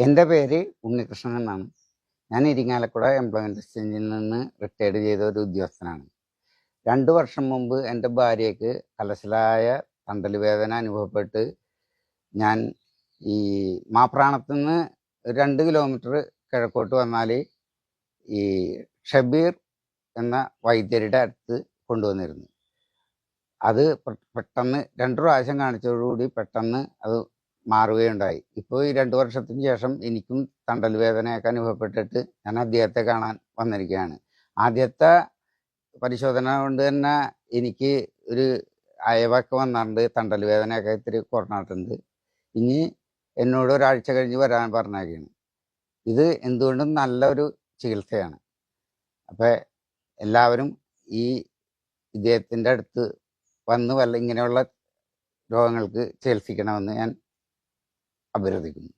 എൻ്റെ പേര് ഉണ്ണികൃഷ്ണൻ എന്നാണ്. ഞാൻ ഇരിങ്ങാലക്കുട എംപ്ലോയ്മെൻറ്റ് എക്സ്ചേഞ്ചിൽ നിന്ന് റിട്ടയർഡ് ചെയ്ത ഒരു ഉദ്യോഗസ്ഥനാണ്. 2 വർഷം മുമ്പ് എൻ്റെ ഭാര്യയ്ക്ക് കലശലായ തണ്ടൽ അനുഭവപ്പെട്ട് ഞാൻ ഈ മാപ്രാണത്തു നിന്ന് 2 കിലോമീറ്റർ കിഴക്കോട്ട് വന്നാൽ ഈ ഷബീർ എന്ന വൈദ്യരുടെ അടുത്ത് കൊണ്ടുവന്നിരുന്നു. അത് പെട്ടെന്ന് 2 പ്രാവശ്യം കാണിച്ചതോടുകൂടി പെട്ടെന്ന് അത് മാറുകയുണ്ടായി. ഇപ്പോൾ ഈ 2 വർഷത്തിന് ശേഷം എനിക്കും തണ്ടൽ വേദനയൊക്കെ അനുഭവപ്പെട്ടിട്ട് ഞാൻ അദ്ദേഹത്തെ കാണാൻ വന്നിരിക്കുകയാണ്. ആദ്യത്തെ പരിശോധന കൊണ്ട് തന്നെ എനിക്ക് ഒരു അയവൊക്കെ വന്നിട്ടുണ്ട്, തണ്ടൽ വേദനയൊക്കെ ഇത്തിരി കുറഞ്ഞിട്ടുണ്ട്. ഇനി എന്നോട് ഒരാഴ്ച കഴിഞ്ഞ് വരാൻ പറഞ്ഞേക്കാണ്. ഇത് എന്തുകൊണ്ടും നല്ലൊരു ചികിത്സയാണ്. അപ്പോൾ എല്ലാവരും ഈ ഇദ്ദേഹത്തിൻ്റെ അടുത്ത് വന്ന് ഇങ്ങനെയുള്ള രോഗങ്ങൾക്ക് ചികിത്സിക്കണമെന്ന് ഞാൻ അഭ്യർത്ഥിക്കുന്നു.